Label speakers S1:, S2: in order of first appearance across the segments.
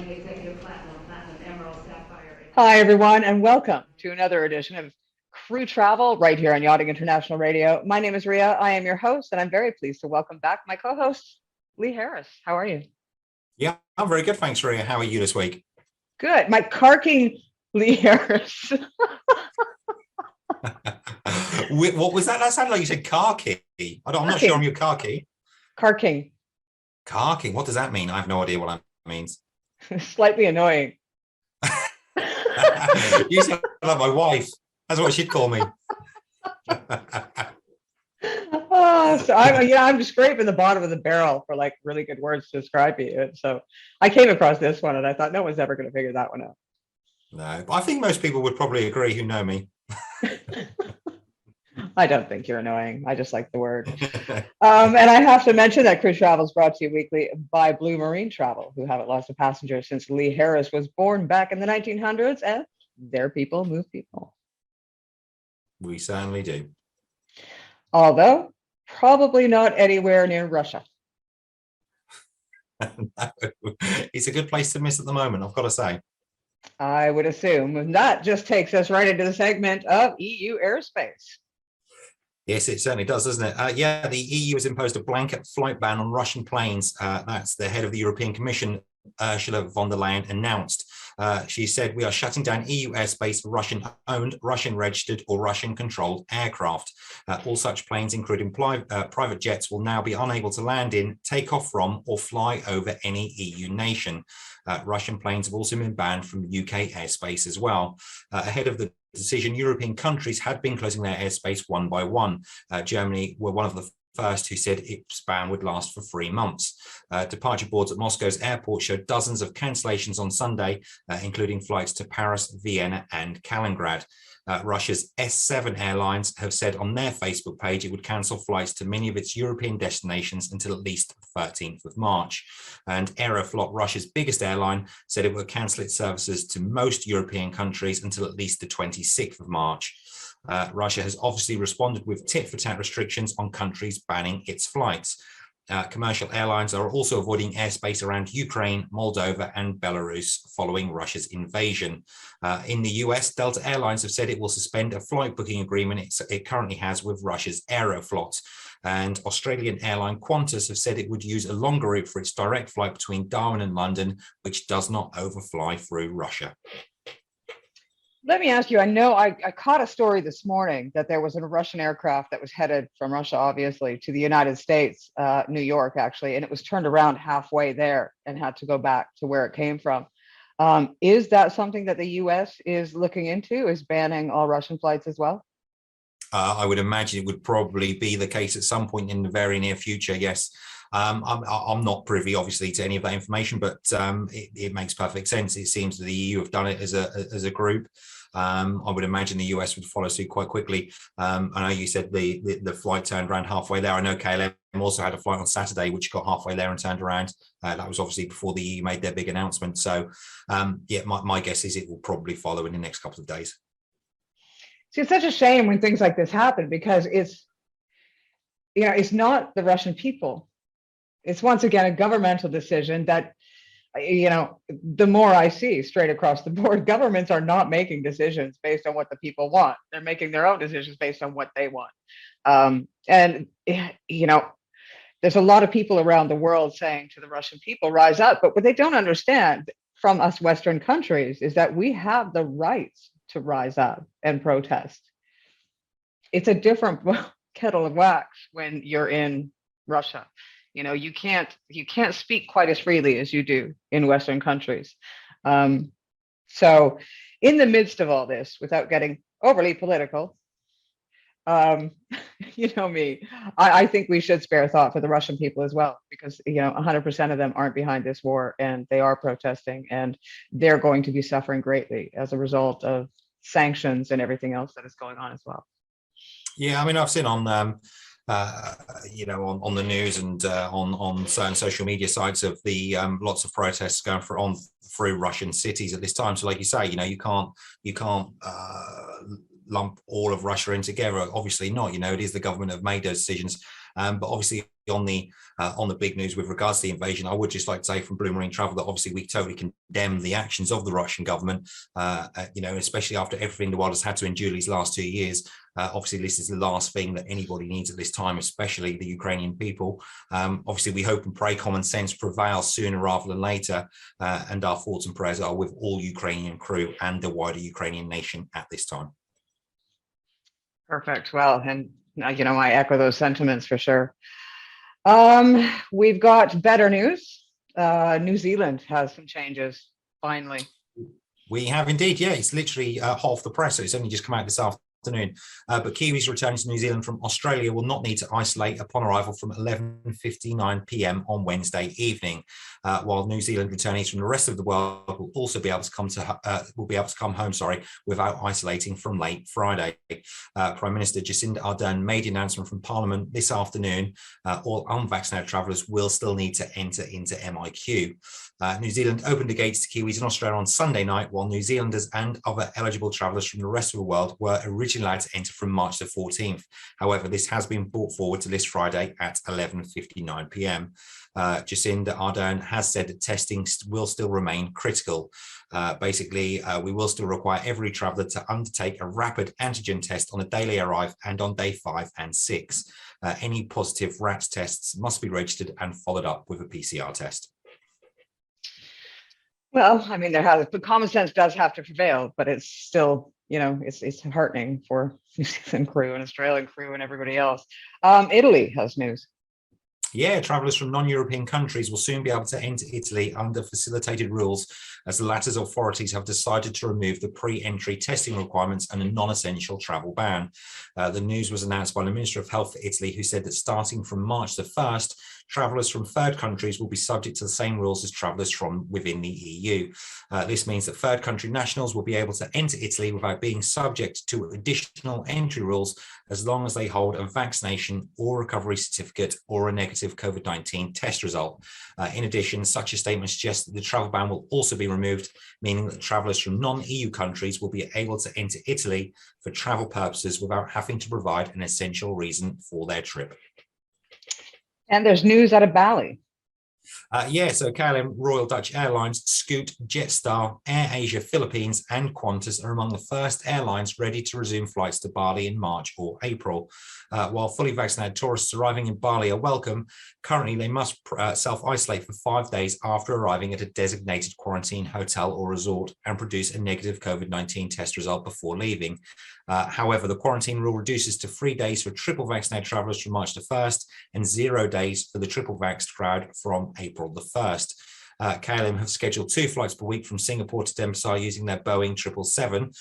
S1: Diamond, Executive Platinum, Platinum, Emerald, Sapphire.
S2: Hi, everyone, and welcome to another edition of Crew Travel right here on Yachting International Radio. My name is Ria. I am your host, and I'm very pleased to welcome back my co-host, Lee Harris. How are you?
S3: Yeah, I'm very good. Thanks, Ria. How are you this week?
S2: Good. My carking Lee Harris.
S3: What was that? That sounded like you said car key. I'm not sure I'm your car key.
S2: Carking.
S3: Carking. What does that mean? I have no idea what that means.
S2: Slightly annoying.
S3: You sound like my wife. That's what she'd call me.
S2: I'm just scraping the bottom of the barrel for like really good words to describe you. So I came across this one and I thought no one's ever going to figure that one out.
S3: No, but I think most people would probably agree who know me.
S2: I don't think you're annoying. I just like the word. And I have to mention that Crew Travel is brought to you weekly by Blue Marine Travel, who haven't lost a passenger since Lee Harris was born back in the 1900s, and their people move people.
S3: We certainly do.
S2: Although probably not anywhere near Russia.
S3: No, it's a good place to miss at the moment, I've got to say.
S2: I would assume. And that just takes us right into the segment of EU Airspace.
S3: Yes, it certainly does, doesn't it? Yeah, the EU has imposed a blanket flight ban on Russian planes. That's the head of the European Commission, Ursula von der Leyen, announced. She said, "We are shutting down EU airspace for Russian-owned, Russian-registered or Russian-controlled aircraft. All such planes, including private jets, will now be unable to land in, take off from or fly over any EU nation." Russian planes have also been banned from UK airspace as well. Ahead of the decision, European countries had been closing their airspace one by one. Germany were one of the first who said its ban would last for 3 months. Departure boards at Moscow's airport showed dozens of cancellations on Sunday, including flights to Paris, Vienna, and Kaliningrad. Russia's S7 Airlines have said on their Facebook page it would cancel flights to many of its European destinations until at least the 13th of March. And Aeroflot, Russia's biggest airline, said it would cancel its services to most European countries until at least the 26th of March. Russia has obviously responded with tit-for-tat restrictions on countries banning its flights. Commercial airlines are also avoiding airspace around Ukraine, Moldova, and Belarus following Russia's invasion. In the US, Delta Airlines have said it will suspend a flight booking agreement it currently has with Russia's Aeroflot. And Australian airline Qantas have said it would use a longer route for its direct flight between Darwin and London, which does not overfly through Russia.
S2: Let me ask you, I know I caught a story this morning that there was a Russian aircraft that was headed from Russia, obviously, to the United States, New York, actually, and it was turned around halfway there and had to go back to where it came from. Is that something that the US is looking into, is banning all Russian flights as well?
S3: I would imagine it would probably be the case at some point in the very near future, yes. I'm not privy, obviously, to any of that information, but it makes perfect sense. It seems that the EU have done it as a group. I would imagine the US would follow suit quite quickly. I know you said the flight turned around halfway there. I know KLM also had a flight on Saturday, which got halfway there and turned around. That was obviously before the EU made their big announcement. So, yeah, my guess is it will probably follow in the next couple of days.
S2: See, it's such a shame when things like this happen because it's not the Russian people. It's once again a governmental decision that, the more I see straight across the board, governments are not making decisions based on what the people want. They're making their own decisions based on what they want. And there's a lot of people around the world saying to the Russian people, rise up. But what they don't understand from us Western countries is that we have the rights to rise up and protest. It's a different kettle of wax when you're in Russia. You can't speak quite as freely as you do in Western countries. So in the midst of all this, without getting overly political, you know me, I think we should spare thought for the Russian people as well, because 100% of them aren't behind this war and they are protesting and they're going to be suffering greatly as a result of sanctions and everything else that is going on as well.
S3: Yeah, I mean, I've seen on on the news and on certain social media sites of the lots of protests going through Russian cities at this time. So, like you say, you can't lump all of Russia in together. Obviously not. It is the government that have made those decisions. But obviously on the big news with regards to the invasion, I would just like to say from Blue Marine Travel that obviously we totally condemn the actions of the Russian government, especially after everything the world has had to endure these last 2 years. Obviously, this is the last thing that anybody needs at this time, especially the Ukrainian people. Obviously, we hope and pray common sense prevails sooner rather than later, and our thoughts and prayers are with all Ukrainian crew and the wider Ukrainian nation at this time.
S2: Perfect. Well, and I echo those sentiments for sure. We've got better news. New Zealand has some changes, finally.
S3: We have indeed, yeah. It's literally half the press, so it's only just come out this afternoon. But Kiwis returning to New Zealand from Australia will not need to isolate upon arrival from 11:59 p.m. on Wednesday evening, while New Zealand returnees from the rest of the world will also be able to come home, without isolating from late Friday. Prime Minister Jacinda Ardern made the announcement from Parliament this afternoon. All unvaccinated travellers will still need to enter into MIQ. New Zealand opened the gates to Kiwis in Australia on Sunday night, while New Zealanders and other eligible travellers from the rest of the world were originally allowed to enter from March the 14th. However, this has been brought forward to this Friday at 11:59 p.m. Jacinda Ardern has said that testing will still remain critical. We will still require every traveller to undertake a rapid antigen test on the day they arrive and on day 5 and 6. Any positive RAT tests must be registered and followed up with a PCR test.
S2: Well, I mean, but common sense does have to prevail, but it's still, it's heartening for New Zealand crew and Australian crew and everybody else. Italy has news.
S3: Yeah, travellers from non-European countries will soon be able to enter Italy under facilitated rules, as the latter's authorities have decided to remove the pre-entry testing requirements and a non-essential travel ban. The news was announced by the Minister of Health for Italy, who said that starting from March the 1st, travellers from third countries will be subject to the same rules as travellers from within the EU. This means that third country nationals will be able to enter Italy without being subject to additional entry rules, as long as they hold a vaccination or recovery certificate or a negative COVID-19 test result. In addition, such a statement suggests that the travel ban will also be removed, meaning that travellers from non-EU countries will be able to enter Italy for travel purposes without having to provide an essential reason for their trip.
S2: And there's news out of Bali.
S3: So KLM, Royal Dutch Airlines, Scoot, Jetstar, Air Asia Philippines and Qantas are among the first airlines ready to resume flights to Bali in March or April. While fully vaccinated tourists arriving in Bali are welcome, currently they must self-isolate for 5 days after arriving at a designated quarantine hotel or resort and produce a negative COVID-19 test result before leaving. However, the quarantine rule reduces to 3 days for triple vaccinated travellers from March the 1st and 0 days for the triple vaxxed crowd from April the 1st. KLM have scheduled 2 flights per week from Singapore to Denpasar using their Boeing 777.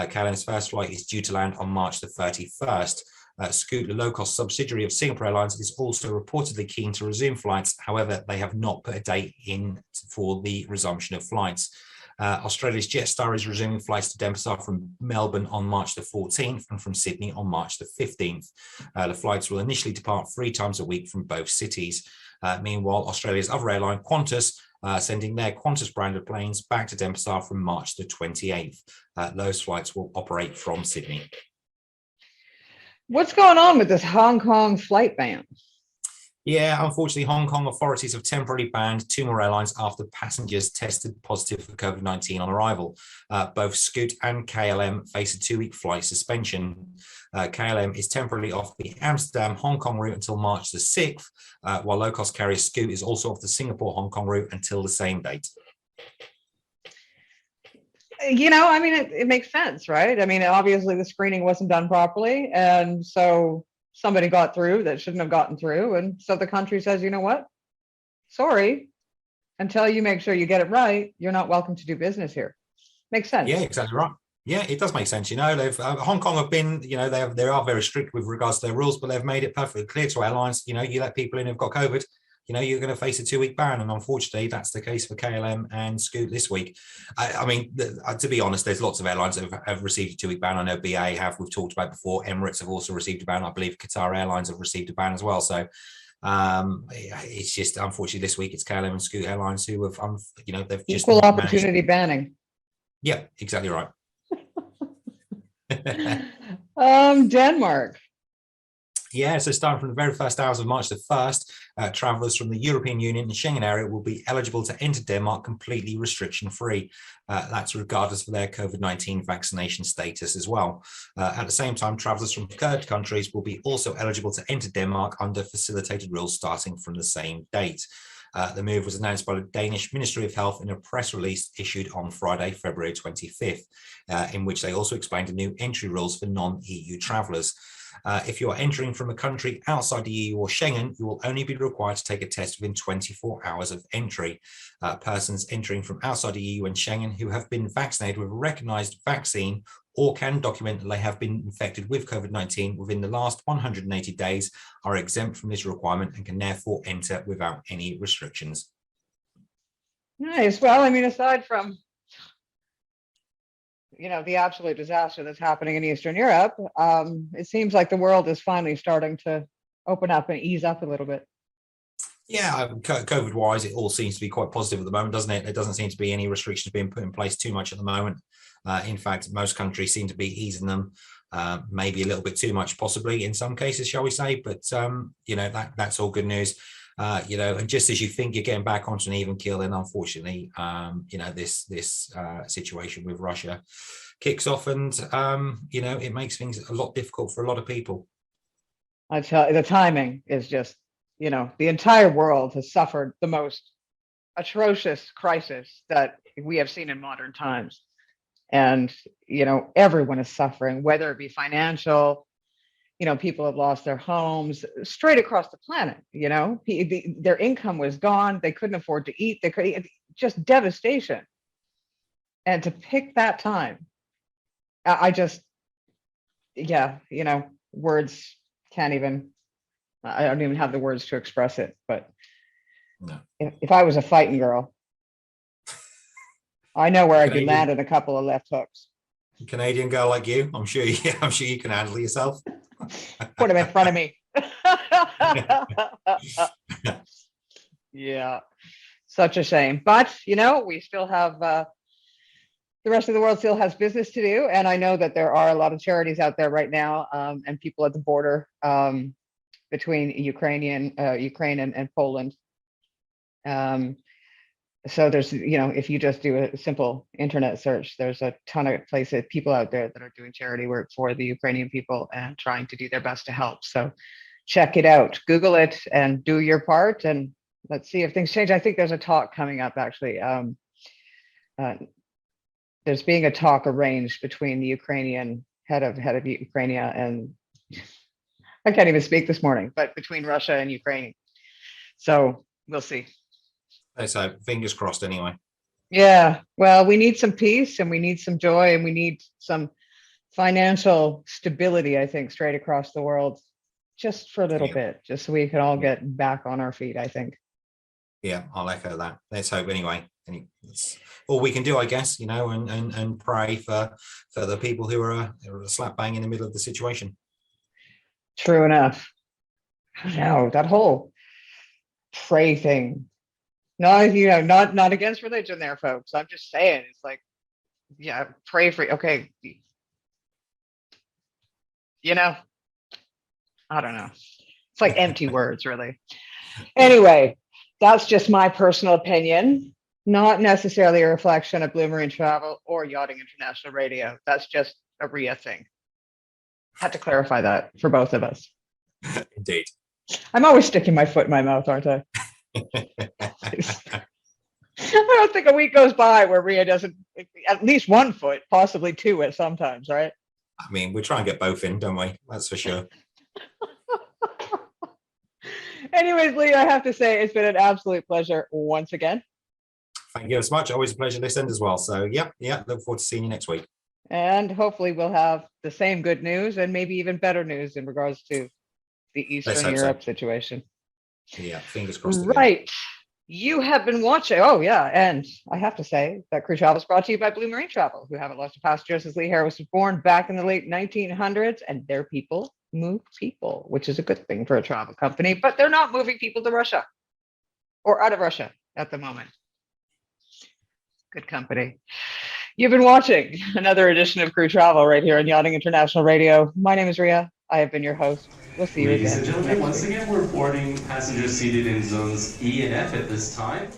S3: KLM's first flight is due to land on March the 31st. Scoot, the low-cost subsidiary of Singapore Airlines, is also reportedly keen to resume flights. However, they have not put a date in for the resumption of flights. Australia's Jetstar is resuming flights to Denpasar from Melbourne on March the 14th and from Sydney on March the 15th. The flights will initially depart 3 times a week from both cities. Meanwhile, Australia's other airline, Qantas, sending their Qantas branded planes back to Denpasar from March the 28th. Those flights will operate from Sydney.
S2: What's going on with this Hong Kong flight ban?
S3: Yeah, unfortunately, Hong Kong authorities have temporarily banned 2 more airlines after passengers tested positive for COVID-19 on arrival. Both Scoot and KLM face a 2-week flight suspension. KLM is temporarily off the Amsterdam-Hong Kong route until March the 6th, while low-cost carrier Scoot is also off the Singapore-Hong Kong route until the same date.
S2: It makes sense, right? I mean, obviously the screening wasn't done properly, and so somebody got through that shouldn't have gotten through. And so the country says, you know what? Sorry, until you make sure you get it right, you're not welcome to do business here. Makes sense.
S3: Yeah, exactly right. Yeah, it does make sense. They've Hong Kong have been, they are very strict with regards to their rules, but they've made it perfectly clear to airlines, you let people in who've got COVID, you're going to face a 2-week ban. And unfortunately, that's the case for KLM and Scoot this week. To be honest, there's lots of airlines that have received a 2-week ban. I know BA have, we've talked about before. Emirates have also received a ban. I believe Qatar Airlines have received a ban as well. So it's just, unfortunately, this week it's KLM and Scoot Airlines who have, they've just
S2: equal opportunity banning.
S3: Yeah, exactly right.
S2: Denmark.
S3: Yeah, so starting from the very first hours of March the 1st, travellers from the European Union and Schengen area will be eligible to enter Denmark completely restriction-free. That's regardless of their COVID-19 vaccination status as well. At the same time, travellers from third countries will be also eligible to enter Denmark under facilitated rules starting from the same date. The move was announced by the Danish Ministry of Health in a press release issued on Friday, February 25th, in which they also explained the new entry rules for non-EU travellers. If you are entering from a country outside the EU or Schengen, you will only be required to take a test within 24 hours of entry. Persons entering from outside the EU and Schengen who have been vaccinated with a recognised vaccine or can document that they have been infected with COVID-19 within the last 180 days are exempt from this requirement and can therefore enter without any restrictions.
S2: Nice. Well, I mean, aside from the absolute disaster that's happening in Eastern Europe, it seems like the world is finally starting to open up and ease up a little bit.
S3: Yeah, COVID-wise, it all seems to be quite positive at the moment, doesn't it? There doesn't seem to be any restrictions being put in place too much at the moment. In fact, most countries seem to be easing them, maybe a little bit too much, possibly in some cases, shall we say? But that's all good news. And just as you think you're getting back onto an even keel, then unfortunately, this situation with Russia kicks off, and it makes things a lot difficult for a lot of people.
S2: I tell you, the timing is just, the entire world has suffered the most atrocious crisis that we have seen in modern times. And, everyone is suffering, whether it be financial, people have lost their homes straight across the planet, their income was gone. They couldn't afford to eat. Just devastation. And to pick that time, words can't even, I don't even have the words to express it. But
S3: no.
S2: If I was a fighting girl, I know where I could land in a couple of left hooks.
S3: Canadian girl like you, I'm sure you can handle yourself.
S2: Put him in front of me. Yeah, such a shame. But we still have the rest of the world still has business to do, and I know that there are a lot of charities out there right now, and people at the border between Ukraine and Poland. So there's, if you just do a simple internet search, there's a ton of places, people out there that are doing charity work for the Ukrainian people and trying to do their best to help. So check it out, Google it, and do your part, and let's see if things change. I think there's a talk coming up, actually. There's being a talk arranged between the Ukrainian head of Ukraine and I can't even speak this morning, but between Russia and Ukraine. So we'll see.
S3: So fingers crossed anyway.
S2: Yeah, well, we need some peace, and we need some joy, and we need some financial stability, I think, straight across the world, just for a little bit, just so we can all get back on our feet, I think.
S3: Yeah, I'll echo that. Let's hope anyway. It's all we can do, I guess, and pray for the people who are slap bang in the middle of the situation.
S2: True enough. I don't know, that whole pray thing. No, not against religion there, folks. I'm just saying, it's like, yeah, pray for, okay. I don't know. It's like empty words, really. Anyway, that's just my personal opinion, not necessarily a reflection of Blue Marine Travel or Yachting International Radio. That's just a RIA thing. Had to clarify that for both of us.
S3: Indeed.
S2: I'm always sticking my foot in my mouth, aren't I? I don't think a week goes by where Ria doesn't at least one foot, possibly two at sometimes, right?
S3: I mean, we try and get both in, don't we? That's for sure.
S2: Anyways, Lee, I have to say it's been an absolute pleasure once again.
S3: Thank you so much. Always a pleasure this end as well. So yeah, look forward to seeing you next week.
S2: And hopefully we'll have the same good news and maybe even better news in regards to the Eastern Europe situation.
S3: Yeah, fingers crossed.
S2: Right. You have been watching. Oh, yeah. And I have to say that Crew Travel is brought to you by Blue Marine Travel, who haven't lost a passenger since Lee Harris was born back in the late 1900s. And their people move people, which is a good thing for a travel company. But they're not moving people to Russia or out of Russia at the moment. Good company. You've been watching another edition of Crew Travel right here on Yachting International Radio. My name is Ria. I have been your host. We'll see you
S4: Ladies
S2: again
S4: and gentlemen,
S2: next
S4: once
S2: week.
S4: again, we're boarding passengers seated in zones E and F at this time.